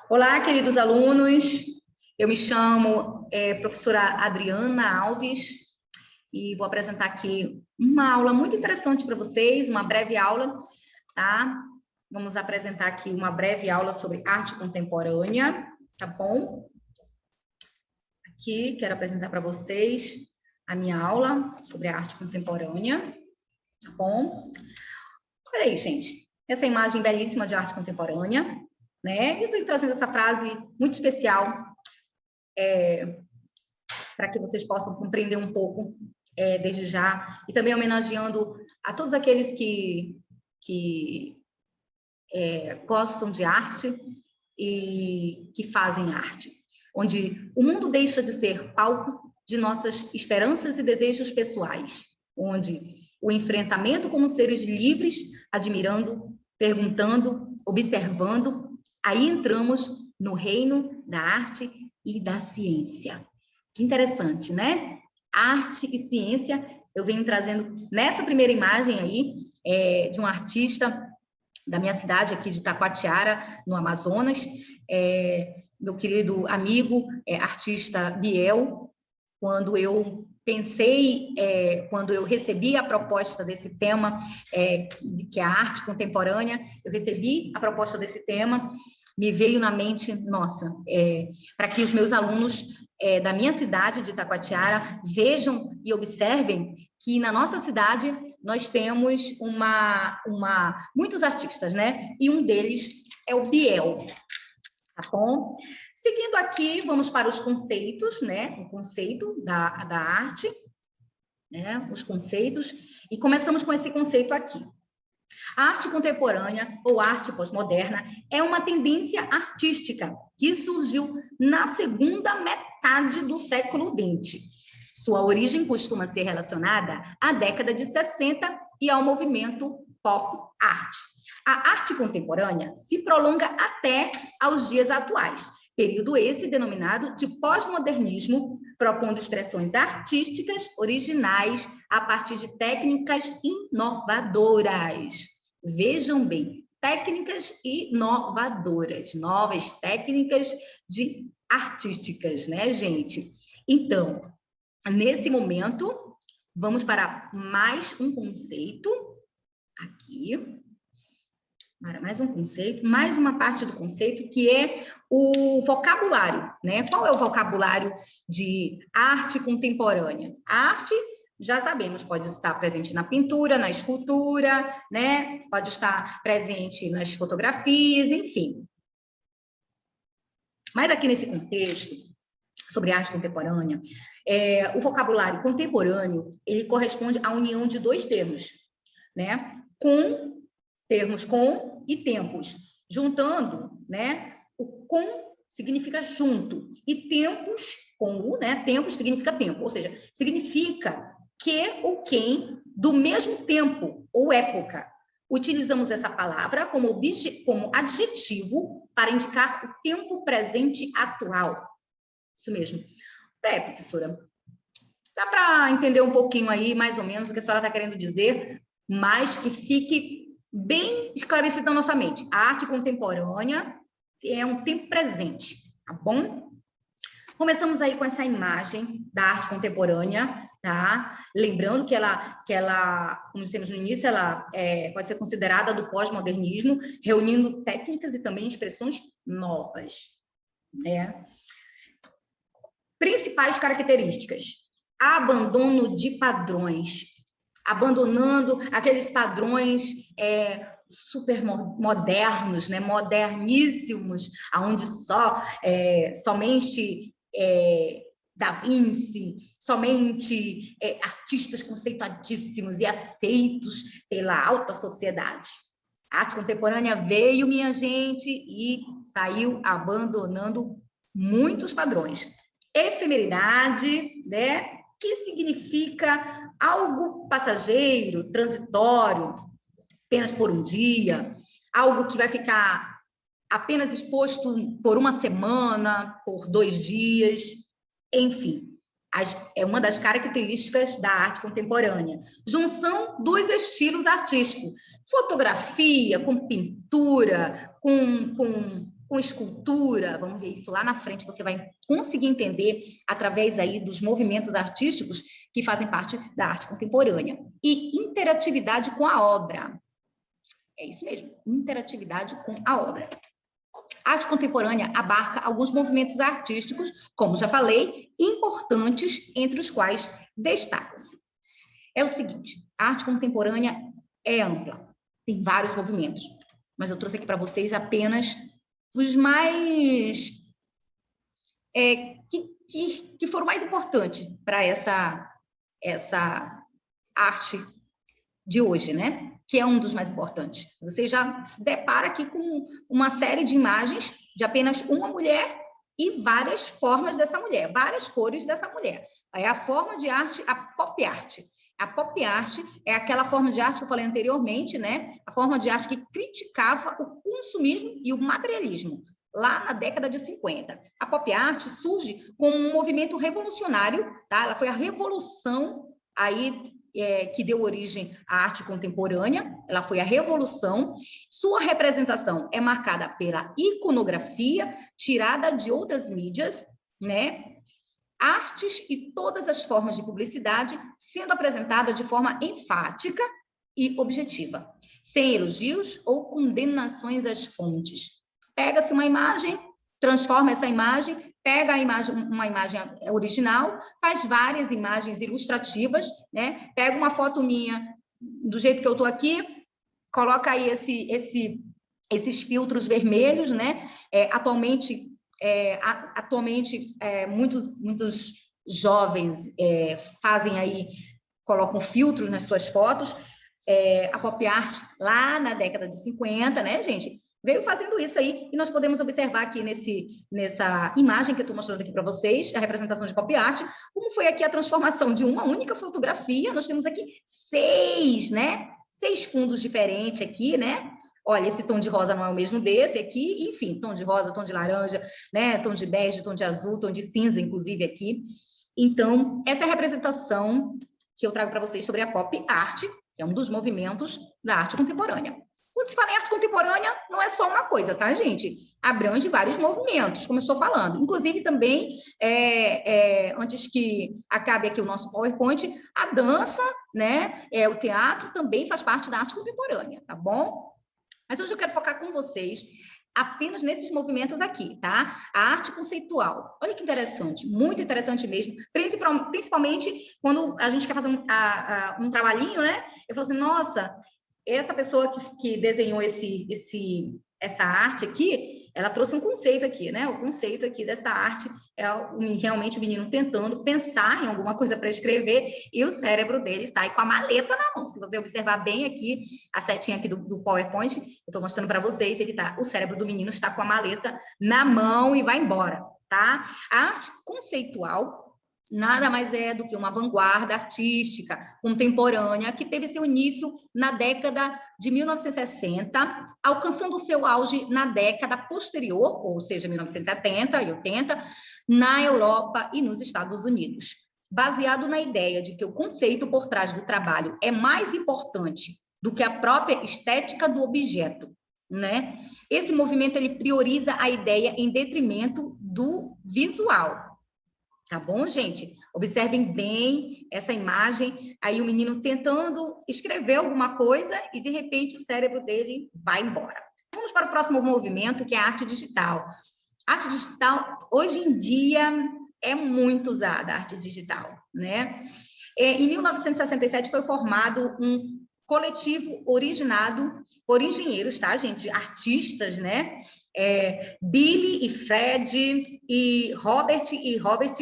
Olá, queridos alunos. Eu me chamo professora Adriana Alves e vou apresentar aqui uma aula muito interessante para vocês, uma breve aula, tá? Vamos apresentar aqui uma breve aula sobre arte contemporânea, tá bom? Aqui, quero apresentar para vocês a minha aula sobre a arte contemporânea, tá bom? Olha aí, gente, essa imagem belíssima de arte contemporânea, né? Eu venho trazendo essa frase muito especial para que vocês possam compreender um pouco desde já, e também homenageando a todos aqueles que gostam de arte e que fazem arte, onde o mundo deixa de ser palco de nossas esperanças e desejos pessoais, onde o enfrentamento como seres livres, admirando, perguntando, observando, aí entramos no reino da arte e da ciência. Que interessante, né? Arte e ciência, eu venho trazendo nessa primeira imagem aí, de um artista da minha cidade aqui de Taquatiara, no Amazonas, meu querido amigo, artista Biel. Quando eu pensei, quando eu recebi a proposta desse tema, que é a arte contemporânea, eu recebi a proposta desse tema, me veio na mente, nossa, para que os meus alunos da minha cidade de Taquatiara vejam e observem que na nossa cidade nós temos muitos artistas, né? E um deles é o Biel, tá bom? Seguindo aqui, vamos para os conceitos, né? O conceito da arte, né? Os conceitos, e começamos com esse conceito aqui. A arte contemporânea, ou arte pós-moderna, é uma tendência artística que surgiu na segunda metade do século XX. Sua origem costuma ser relacionada à década de 60 e ao movimento pop art. A arte contemporânea se prolonga até aos dias atuais, período esse denominado de pós-modernismo, propondo expressões artísticas originais a partir de técnicas inovadoras. Vejam bem, técnicas inovadoras, novas técnicas artísticas, né, gente? Então, nesse momento, vamos para mais um conceito aqui. Para mais um conceito, mais uma parte do conceito, que é o vocabulário, né? Qual é o vocabulário de arte contemporânea? A arte, já sabemos, pode estar presente na pintura, na escultura, né? Pode estar presente nas fotografias, enfim. Mas aqui nesse contexto, sobre arte contemporânea, o vocabulário contemporâneo, ele corresponde à união de dois termos, né? Termos com e tempos, juntando, né? O com significa junto e tempos com o, né? Tempos significa tempo, ou seja, significa que ou quem do mesmo tempo ou época. Utilizamos essa palavra como adjetivo para indicar o tempo presente atual. Isso mesmo. Professora, dá para entender um pouquinho aí, mais ou menos, o que a senhora está querendo dizer, mas que fique bem esclarecido na nossa mente. A arte contemporânea é um tempo presente, tá bom? Começamos aí com essa imagem da arte contemporânea, tá? Lembrando que ela, como dissemos no início, ela pode ser considerada do pós-modernismo, reunindo técnicas e também expressões novas, né? Principais características: abandono de padrões, abandonando aqueles padrões super modernos, né, moderníssimos, aonde somente Da Vinci, somente artistas conceituadíssimos e aceitos pela alta sociedade. A arte contemporânea veio, minha gente, e saiu abandonando muitos padrões. Efemeridade, né? Que significa algo passageiro, transitório, apenas por um dia, algo que vai ficar apenas exposto por uma semana, por 2 dias, enfim. É uma das características da arte contemporânea. Junção dos estilos artísticos. Fotografia, com pintura, com escultura. Vamos ver isso lá na frente, você vai conseguir entender através aí dos movimentos artísticos que fazem parte da arte contemporânea. E interatividade com a obra. É isso mesmo, interatividade com a obra. A arte contemporânea abarca alguns movimentos artísticos, como já falei, importantes, entre os quais destacam-se. É o seguinte, a arte contemporânea é ampla, tem vários movimentos, mas eu trouxe aqui para vocês apenas os mais... que foram mais importantes para essa arte de hoje, né? Que é um dos mais importantes. Você já se depara aqui com uma série de imagens de apenas uma mulher e várias formas dessa mulher, várias cores dessa mulher. É a forma de arte, a pop art. A pop art é aquela forma de arte que eu falei anteriormente, né? A forma de arte que criticava o consumismo e o materialismo, lá na década de 50. A pop art surge como um movimento revolucionário, tá? Ela foi a revolução aí que deu origem à arte contemporânea, ela foi a revolução. Sua representação é marcada pela iconografia, tirada de outras mídias, né? Artes e todas as formas de publicidade sendo apresentada de forma enfática e objetiva, sem elogios ou condenações às fontes. Pega-se uma imagem, transforma essa imagem, pega a imagem, uma imagem original, faz várias imagens ilustrativas, né? Pega uma foto minha, do jeito que eu estou aqui, coloca aí esses filtros vermelhos, né? Atualmente, muitos jovens fazem aí, colocam filtros nas suas fotos. A pop art, lá na década de 50, né, gente? Veio fazendo isso aí, e nós podemos observar aqui nessa imagem que eu estou mostrando aqui para vocês, a representação de pop art, como foi aqui a transformação de uma única fotografia. Nós temos aqui 6, né? 6 fundos diferentes aqui, né? Olha, esse tom de rosa não é o mesmo desse aqui, enfim, tom de rosa, tom de laranja, né? Tom de bege, tom de azul, tom de cinza, inclusive aqui. Então, essa é a representação que eu trago para vocês sobre a pop art, que é um dos movimentos da arte contemporânea. Quando se fala em arte contemporânea, não é só uma coisa, tá, gente? Abrange vários movimentos, como eu estou falando. Inclusive, também, antes que acabe aqui o nosso PowerPoint, a dança, né? O teatro também faz parte da arte contemporânea, tá bom? Mas hoje eu quero focar com vocês apenas nesses movimentos aqui, tá? A arte conceitual. Olha que interessante, muito interessante mesmo, principalmente quando a gente quer fazer um trabalhinho, né? Eu falo assim, nossa, essa pessoa que desenhou essa arte aqui, ela trouxe um conceito aqui, né? O conceito aqui dessa arte é realmente o menino tentando pensar em alguma coisa para escrever e o cérebro dele está aí com a maleta na mão. Se você observar bem aqui, a setinha aqui do PowerPoint, eu estou mostrando para vocês, aqui tá, o cérebro do menino está com a maleta na mão e vai embora, tá? A arte conceitual nada mais é do que uma vanguarda artística contemporânea que teve seu início na década de 1960, alcançando seu auge na década posterior, ou seja, 1970 e 80, na Europa e nos Estados Unidos. Baseado na ideia de que o conceito por trás do trabalho é mais importante do que a própria estética do objeto, né? Esse movimento ele prioriza a ideia em detrimento do visual. Tá bom, gente? Observem bem essa imagem, aí o menino tentando escrever alguma coisa e, de repente, o cérebro dele vai embora. Vamos para o próximo movimento, que é a arte digital. A arte digital, hoje em dia, é muito usada, a arte digital, né? Em 1967, foi formado um coletivo originado por engenheiros, tá, gente? Artistas, né? Billy e Fred e Robert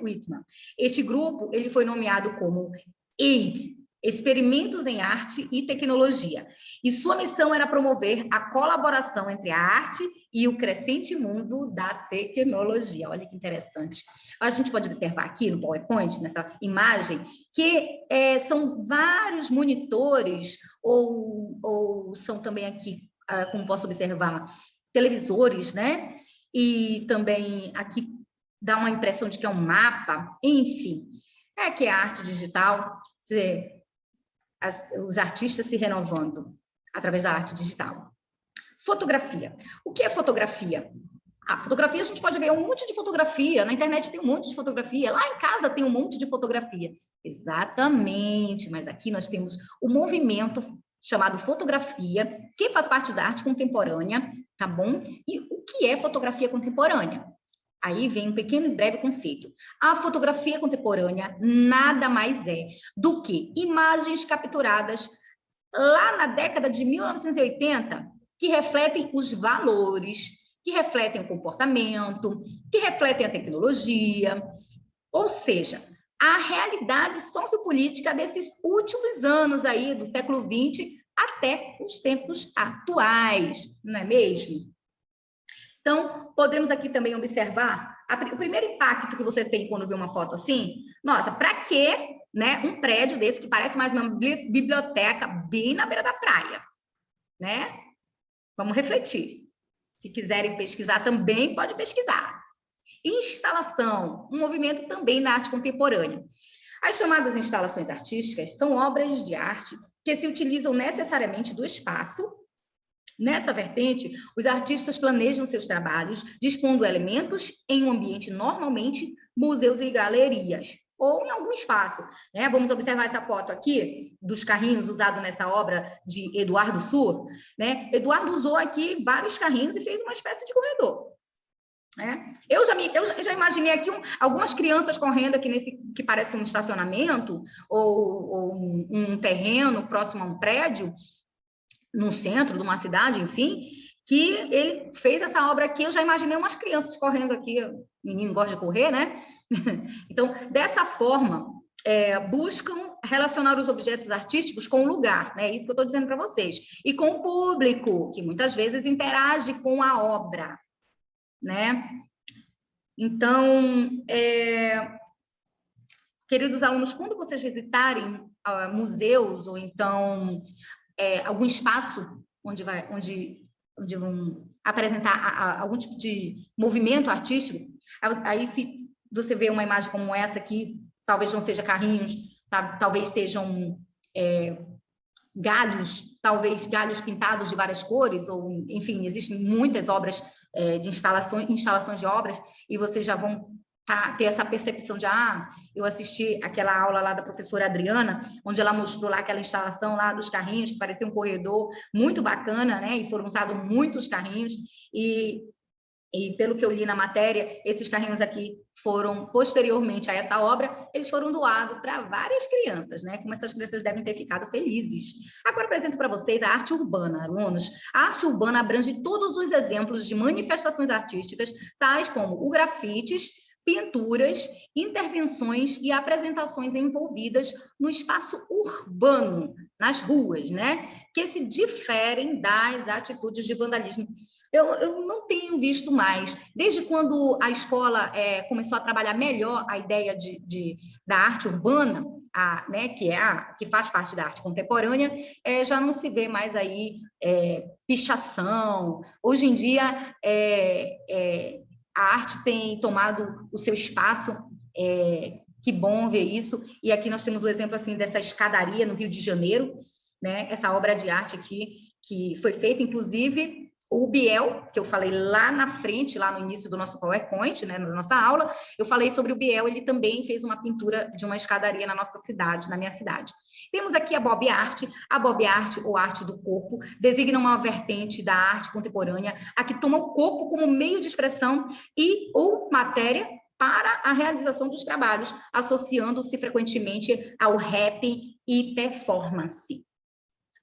Whitman. Este grupo ele foi nomeado como EIT, Experimentos em Arte e Tecnologia, e sua missão era promover a colaboração entre a arte e o crescente mundo da tecnologia. Olha que interessante. A gente pode observar aqui no PowerPoint, nessa imagem, que são vários monitores, ou são também aqui, como posso observar, televisores, né? E também aqui dá uma impressão de que é um mapa, enfim. que é a arte digital, os artistas se renovando através da arte digital. Fotografia. O que é fotografia? A fotografia, a gente pode ver um monte de fotografia, na internet tem um monte de fotografia, lá em casa tem um monte de fotografia. Exatamente, mas aqui nós temos o movimento chamado fotografia, que faz parte da arte contemporânea, tá bom? E o que é fotografia contemporânea? Aí vem um pequeno e breve conceito. A fotografia contemporânea nada mais é do que imagens capturadas lá na década de 1980, que refletem os valores, que refletem o comportamento, que refletem a tecnologia, ou seja, a realidade sociopolítica desses últimos anos aí, do século XX até os tempos atuais, não é mesmo? Então, podemos aqui também observar o primeiro impacto que você tem quando vê uma foto assim. Nossa, para quê, né, um prédio desse que parece mais uma biblioteca bem na beira da praia, né? Vamos refletir. Se quiserem pesquisar também, pode pesquisar. Instalação, um movimento também na arte contemporânea. As chamadas instalações artísticas são obras de arte que se utilizam necessariamente do espaço. Nessa vertente, os artistas planejam seus trabalhos, dispondo elementos em um ambiente, normalmente museus e galerias, ou em algum espaço, né? Vamos observar essa foto aqui dos carrinhos usados nessa obra de Eduardo Sur, né? Eduardo usou aqui vários carrinhos e fez uma espécie de corredor, né? Eu já imaginei aqui algumas crianças correndo aqui nesse que parece um estacionamento ou um terreno próximo a um prédio, no centro de uma cidade, enfim, que ele fez essa obra aqui. Eu já imaginei umas crianças correndo aqui, o menino gosta de correr, né? Então, dessa forma, buscam relacionar os objetos artísticos com o lugar, né? Isso que eu estou dizendo para vocês. E com o público, que muitas vezes interage com a obra, né? Então, queridos alunos, quando vocês visitarem museus ou então algum espaço onde vão apresentar algum tipo de movimento artístico, aí se você vê uma imagem como essa aqui, talvez não seja carrinhos, talvez sejam talvez galhos pintados de várias cores, ou enfim, existem muitas obras de instalações de obras, e vocês já vão ter essa percepção de, eu assisti aquela aula lá da professora Adriana, onde ela mostrou lá aquela instalação lá dos carrinhos, que parecia um corredor muito bacana, né? E foram usados muitos carrinhos, e pelo que eu li na matéria, esses carrinhos aqui foram, posteriormente a essa obra, eles foram doados para várias crianças, né? Como essas crianças devem ter ficado felizes. Agora apresento para vocês a arte urbana, alunos. A arte urbana abrange todos os exemplos de manifestações artísticas, tais como o grafites, pinturas, intervenções e apresentações envolvidas no espaço urbano, nas ruas, né? Que se diferem das atitudes de vandalismo. Eu não tenho visto mais. Desde quando a escola começou a trabalhar melhor a ideia da arte urbana, né, que faz parte da arte contemporânea, já não se vê mais aí pichação. Hoje em dia, a arte tem tomado o seu espaço, que bom ver isso. E aqui nós temos o exemplo assim, dessa escadaria no Rio de Janeiro, né? Essa obra de arte aqui, que foi feita, inclusive, o Biel, que eu falei lá na frente, lá no início do nosso PowerPoint, né, na nossa aula, eu falei sobre o Biel, ele também fez uma pintura de uma escadaria na nossa cidade, na minha cidade. Temos aqui a Bob Art, ou arte do corpo, designa uma vertente da arte contemporânea, a que toma o corpo como meio de expressão ou matéria para a realização dos trabalhos, associando-se frequentemente ao rap e performance.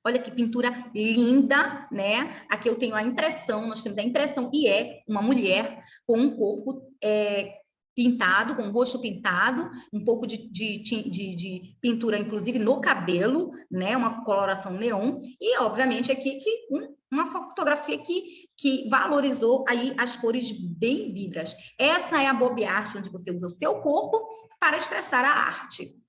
Olha que pintura linda, né? Aqui eu tenho a impressão, nós temos a impressão, e uma mulher com um corpo pintado, com o rosto pintado, um pouco de pintura, inclusive, no cabelo, né? Uma coloração neon, e, obviamente, aqui uma fotografia que valorizou aí as cores bem vivas. Essa é a Bob Art, onde você usa o seu corpo para expressar a arte.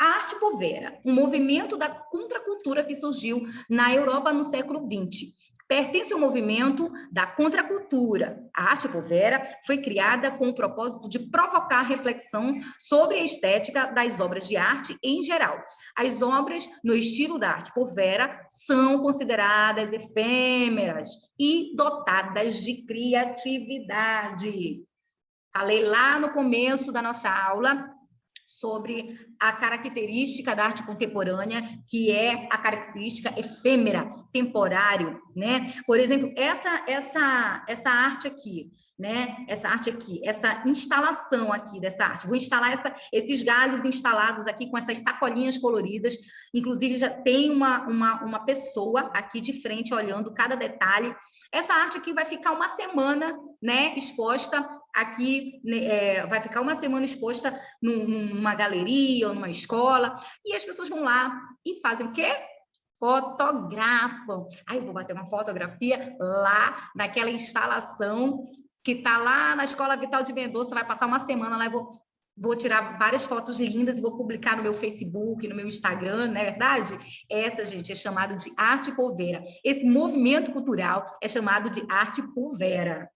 A arte povera, um movimento da contracultura que surgiu na Europa no século XX, pertence ao movimento da contracultura. A arte povera foi criada com o propósito de provocar reflexão sobre a estética das obras de arte em geral. As obras no estilo da arte povera são consideradas efêmeras e dotadas de criatividade. Falei lá no começo da nossa aula sobre a característica da arte contemporânea, que é a característica efêmera, temporário, né? Por exemplo, essa arte aqui, né? Essa instalação aqui dessa arte. Vou instalar esses galhos instalados aqui com essas sacolinhas coloridas. Inclusive, já tem uma pessoa aqui de frente olhando cada detalhe. Essa arte aqui vai ficar uma semana, né, exposta aqui, vai ficar uma semana exposta numa galeria ou numa escola, e as pessoas vão lá e fazem o quê? Fotografam. Aí eu vou bater uma fotografia lá naquela instalação que está lá na Escola Vital de Mendonça, vai passar uma semana lá, eu vou tirar várias fotos lindas e vou publicar no meu Facebook, no meu Instagram, não é verdade? Essa, gente, é chamado de arte povera. Esse movimento cultural é chamado de arte povera.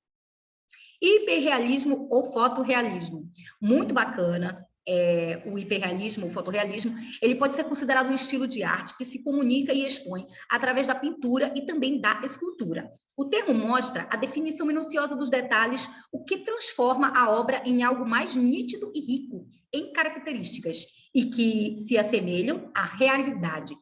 Hiperrealismo ou fotorrealismo. Muito bacana. O hiperrealismo, o fotorrealismo, ele pode ser considerado um estilo de arte que se comunica e expõe através da pintura e também da escultura. O termo mostra a definição minuciosa dos detalhes, o que transforma a obra em algo mais nítido e rico em características e que se assemelham à realidade.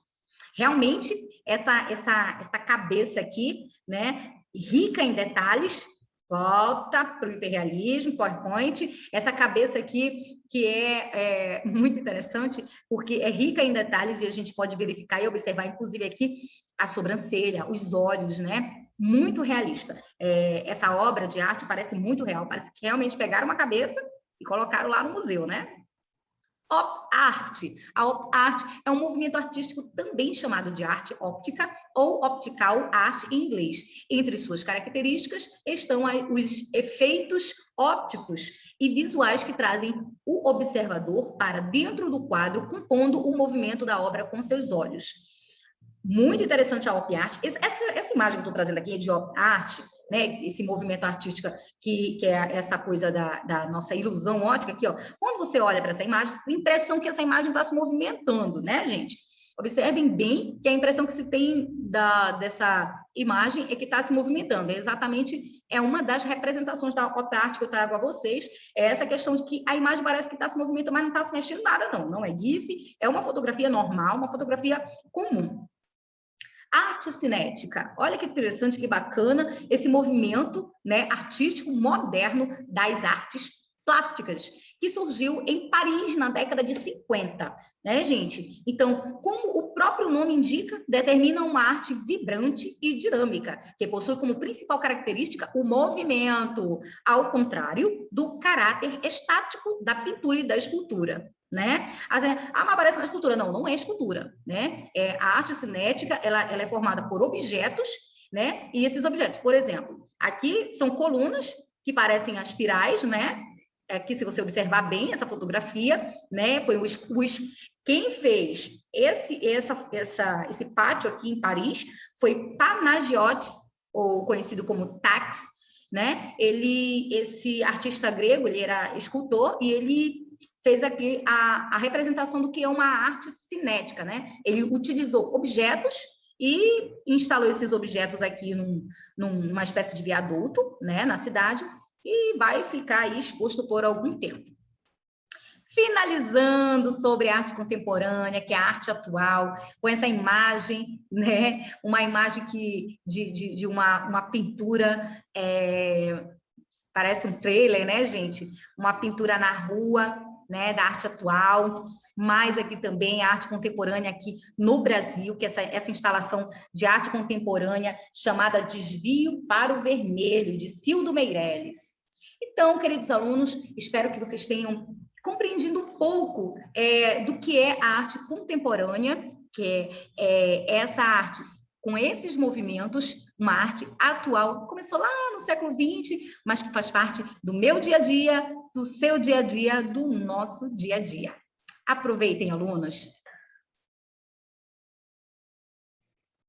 Realmente, essa cabeça aqui, né, rica em detalhes, volta para o hiperrealismo, PowerPoint, essa cabeça aqui que é muito interessante, porque é rica em detalhes e a gente pode verificar e observar, inclusive aqui, a sobrancelha, os olhos, né? Muito realista. Essa obra de arte parece muito real, parece que realmente pegaram uma cabeça e colocaram lá no museu, né? Op art. A op art é um movimento artístico também chamado de arte óptica ou optical art em inglês. Entre suas características estão os efeitos ópticos e visuais que trazem o observador para dentro do quadro, compondo o movimento da obra com seus olhos. Muito interessante a op art. Essa imagem que eu estou trazendo aqui é de op art, né, esse movimento artístico que é essa coisa da nossa ilusão ótica aqui, ó. Quando você olha para essa imagem, tem a impressão que essa imagem está se movimentando, né, gente? Observem bem que a impressão que se tem dessa imagem é que está se movimentando. É uma das representações da op art que eu trago a vocês, é essa questão de que a imagem parece que está se movimentando, mas não está se mexendo nada, não. Não é GIF, é uma fotografia normal, uma fotografia comum. Arte cinética. Olha que interessante, que bacana esse movimento, né, artístico moderno das artes plásticas, que surgiu em Paris na década de 50, né, gente? Então, como o próprio nome indica, determina uma arte vibrante e dinâmica, que possui como principal característica o movimento, ao contrário do caráter estático da pintura e da escultura. Né? Mas parece uma escultura. Não, não é escultura, né? A arte cinética, ela é formada por objetos, né? E esses objetos, por exemplo, aqui são colunas que parecem as espirais, né? Aqui, se você observar bem essa fotografia, né? Foi quem fez esse pátio aqui em Paris foi Panagiotis, ou conhecido como Tax, né? Esse artista grego, ele era escultor e ele fez aqui a representação do que é uma arte cinética, né? Ele utilizou objetos e instalou esses objetos aqui numa espécie de viaduto, né, na cidade, e vai ficar aí exposto por algum tempo. Finalizando sobre a arte contemporânea, que é a arte atual, com essa imagem, né? Uma imagem de uma pintura, parece um trailer, né, gente? Uma pintura na rua, né, da arte atual, mas aqui também a arte contemporânea aqui no Brasil, que essa instalação de arte contemporânea chamada Desvio para o Vermelho, de Cildo Meirelles. Então, queridos alunos, espero que vocês tenham compreendido um pouco do que é a arte contemporânea, que é essa arte com esses movimentos, uma arte atual, começou lá no século XX, mas que faz parte do meu dia a dia, do seu dia a dia, do nosso dia a dia. Aproveitem, alunos!